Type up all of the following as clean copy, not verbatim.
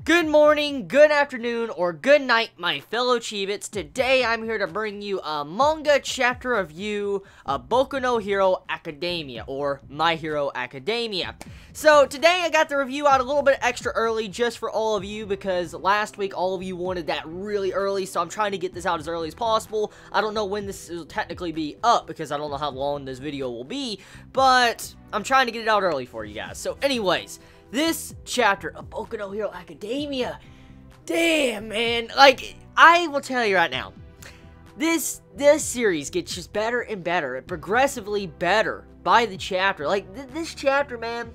Good morning, good afternoon, or good night, my fellow Chibits. Today, I'm here to bring you a manga chapter review of Boku no Hero Academia, or My Hero Academia. So, today I got the review out a little bit extra early just for all of you, because last week all of you wanted that really early, so I'm trying to get this out as early as possible. I don't know when this will technically be up, because I don't know how long this video will be, but I'm trying to get it out early for you guys. So, anyways, this chapter of Boku no Hero Academia, damn, man, like, I will tell you right now, this series gets just better and better, and progressively better by the chapter. Like, this chapter, man,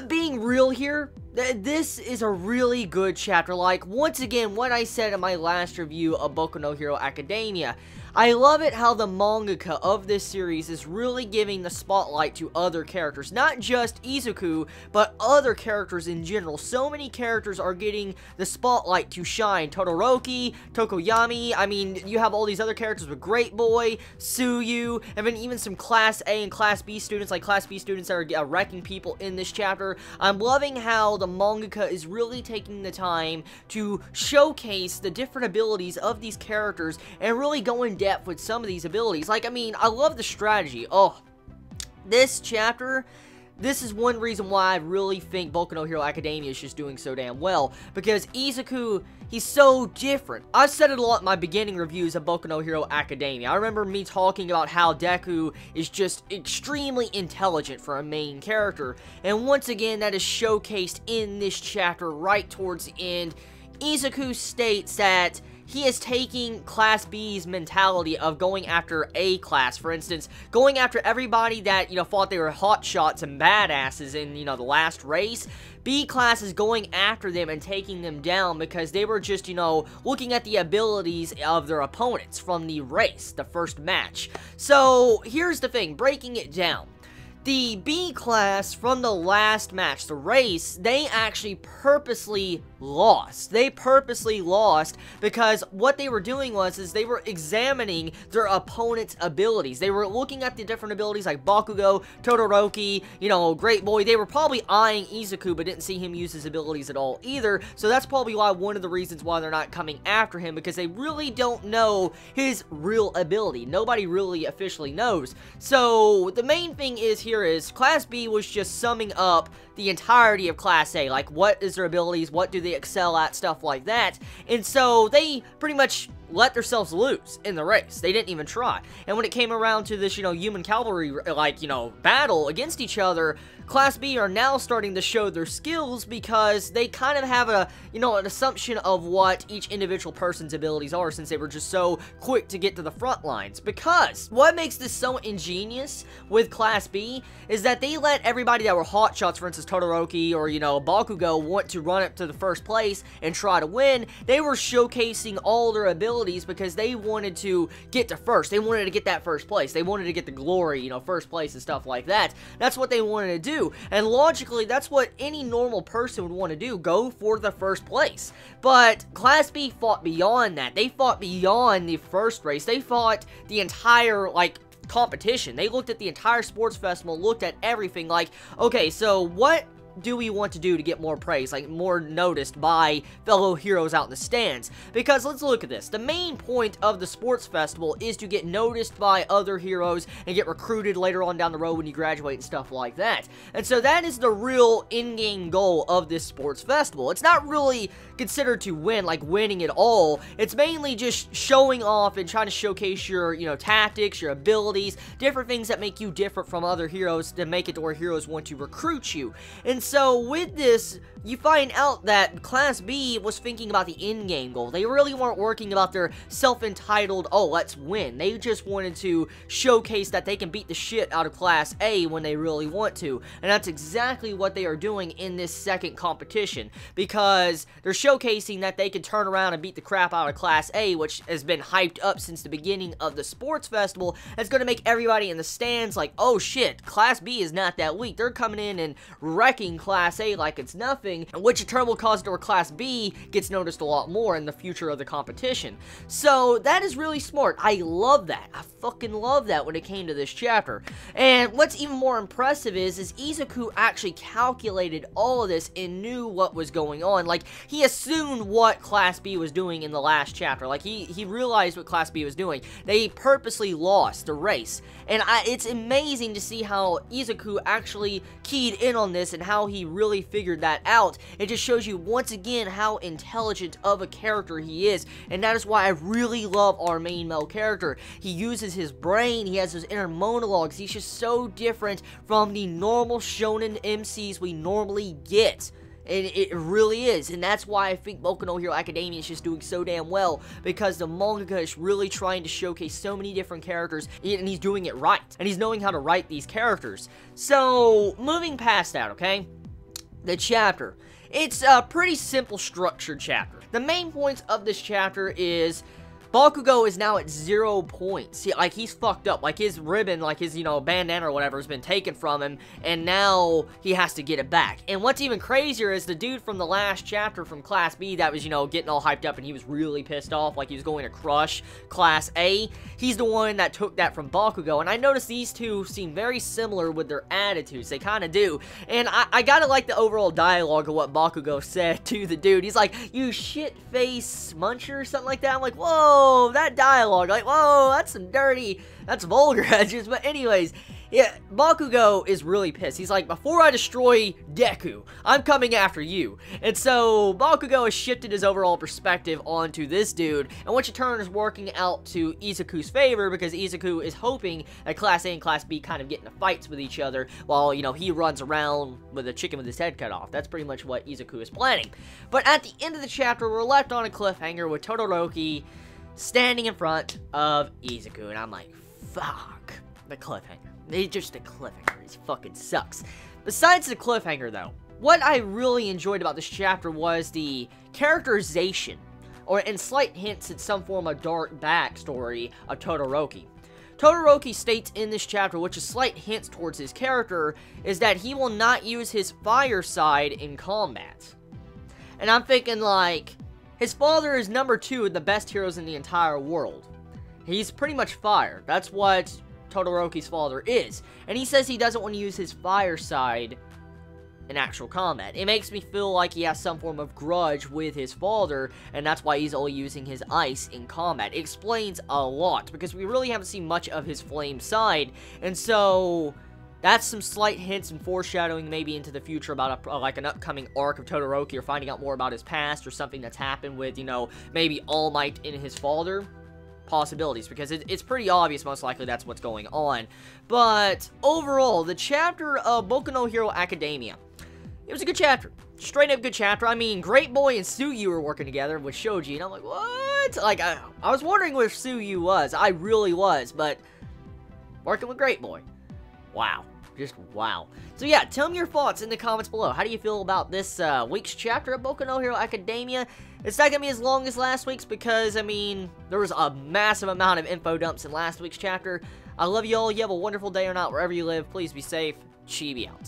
being real here, this is a really good chapter. Like, once again, what I said in my last review of Boku no Hero Academia, I love it how the mangaka of this series is really giving the spotlight to other characters. Not just Izuku, but other characters in general. So many characters are getting the spotlight to shine. Todoroki, Tokoyami, I mean, you have all these other characters with Great Boy, Tsuyu, and then even some Class A and Class B students, like Class B students that are wrecking people in this chapter. I'm loving how the mangaka is really taking the time to showcase the different abilities of these characters and really go in depth with some of these abilities. Like, I mean, I love the strategy. Oh, this chapter, this is one reason why I really think Boku no Hero Academia is just doing so damn well, because Izuku, he's so different. I've said it a lot in my beginning reviews of Boku no Hero Academia. I remember me talking about how Deku is just extremely intelligent for a main character, and once again, that is showcased in this chapter right towards the end. Izuku states that he is taking Class B's mentality of going after A class. For instance, going after everybody that, thought they were hotshots and badasses in, the last race. B class is going after them and taking them down because they were just, looking at the abilities of their opponents from the race, the first match. So, here's the thing, breaking it down. The B class from the last match, the race, they actually purposely lost. They purposely lost because what they were doing was they were examining their opponent's abilities. They were looking at the different abilities like Bakugo, Todoroki, Great Boy. They were probably eyeing Izuku but didn't see him use his abilities at all either. So that's probably why one of the reasons why they're not coming after him, because they really don't know his real ability. Nobody really officially knows. So the main thing here is Class B was just summing up the entirety of Class A, like what is their abilities, what do they excel at, stuff like that, and so they pretty much let themselves lose in the race. They didn't even try. And when it came around to this, human cavalry, battle against each other, Class B are now starting to show their skills because they kind of have an assumption of what each individual person's abilities are, since they were just so quick to get to the front lines. Because what makes this so ingenious with Class B is that they let everybody that were hotshots, for instance, Todoroki or, Bakugo, want to run up to the first place and try to win. They were showcasing all their abilities because they wanted to get to first. They wanted to get that first place. They wanted to get the glory, first place and stuff like that. That's what they wanted to do. And logically, that's what any normal person would want to do. Go for the first place. But Class B fought beyond that. They fought beyond the first race. They fought the entire, competition. They looked at the entire sports festival, looked at everything like, okay, so what do we want to do to get more praise, like more noticed by fellow heroes out in the stands? Because let's look at this. The main point of the sports festival is to get noticed by other heroes and get recruited later on down the road when you graduate and stuff like that. And so that is the real in-game goal of this sports festival. It's not really considered to win, like winning at all. It's mainly just showing off and trying to showcase your, tactics, your abilities, different things that make you different from other heroes to make it to where heroes want to recruit you. And so with this, you find out that Class B was thinking about the in-game goal. They really weren't working about their self-entitled, oh, let's win. They just wanted to showcase that they can beat the shit out of Class A when they really want to. And that's exactly what they are doing in this second competition, because they're showcasing that they can turn around and beat the crap out of Class A, which has been hyped up since the beginning of the sports festival. It's going to make everybody in the stands like, oh shit, Class B is not that weak. They're coming in and wrecking treating Class A like it's nothing, which in turn will cause it where Class B gets noticed a lot more in the future of the competition. So that is really smart. I love that. I fucking love that when it came to this chapter. And what's even more impressive is Izuku actually calculated all of this and knew what was going on. Like, he assumed what Class B was doing in the last chapter. Like, he realized what Class B was doing. They purposely lost the race. And it's amazing to see how Izuku actually keyed in on this and how he really figured that out. It just shows you once again how intelligent of a character he is, and that is why I really love our main male character. He uses his brain, he has his inner monologues, he's just so different from the normal shonen MCs we normally get. And it really is, and that's why I think Boku no Hero Academia is just doing so damn well, because the manga is really trying to showcase so many different characters, and he's doing it right, and he's knowing how to write these characters. So, moving past that, okay, the chapter. It's a pretty simple structured chapter. The main points of this chapter is Bakugo is now at 0 points. See, like, he's fucked up. Like, his ribbon, like, his, bandana or whatever has been taken from him, and now he has to get it back. And what's even crazier is the dude from the last chapter from Class B that was, getting all hyped up and he was really pissed off, like he was going to crush Class A. He's the one that took that from Bakugo, and I noticed these two seem very similar with their attitudes. They kind of do. And I gotta like the overall dialogue of what Bakugo said to the dude. He's like, "You shit-face muncher," or something like that. I'm like, whoa. That dialogue, like, whoa, that's some dirty, that's vulgar edges. But anyways, yeah, Bakugo is really pissed. He's like, before I destroy Deku, I'm coming after you. And so, Bakugo has shifted his overall perspective onto this dude, and which in turn is working out to Izuku's favor, because Izuku is hoping that Class A and Class B kind of get into fights with each other, while, he runs around with a chicken with his head cut off. That's pretty much what Izuku is planning. But at the end of the chapter, we're left on a cliffhanger with Todoroki standing in front of Izuku, and I'm like, fuck, the cliffhanger. It's just a cliffhanger. It fucking sucks. Besides the cliffhanger, though, what I really enjoyed about this chapter was the characterization, and slight hints at some form of dark backstory of Todoroki. Todoroki states in this chapter, which is slight hints towards his character, is that he will not use his fire side in combat. And I'm thinking, like, his father is number 2 of the best heroes in the entire world. He's pretty much fire. That's what Todoroki's father is. And he says he doesn't want to use his fire side in actual combat. It makes me feel like he has some form of grudge with his father, and that's why he's only using his ice in combat. It explains a lot, because we really haven't seen much of his flame side, and so that's some slight hints and foreshadowing maybe into the future about like an upcoming arc of Todoroki, or finding out more about his past, or something that's happened with, maybe All Might and his father. Possibilities, because it's pretty obvious most likely that's what's going on. But overall, the chapter of Boku no Hero Academia, it was a good chapter. Straight up good chapter. I mean, Great Boy and Tsuyu were working together with Shoji, and I'm like, what? Like, I was wondering where Tsuyu was. I really was, but working with Great Boy. Wow. Just wow. So yeah, tell me your thoughts in the comments below. How do you feel about this week's chapter of Boku no Hero Academia? It's not going to be as long as last week's because, I mean, there was a massive amount of info dumps in last week's chapter. I love you all. You have a wonderful day or not, wherever you live. Please be safe. Chibi out.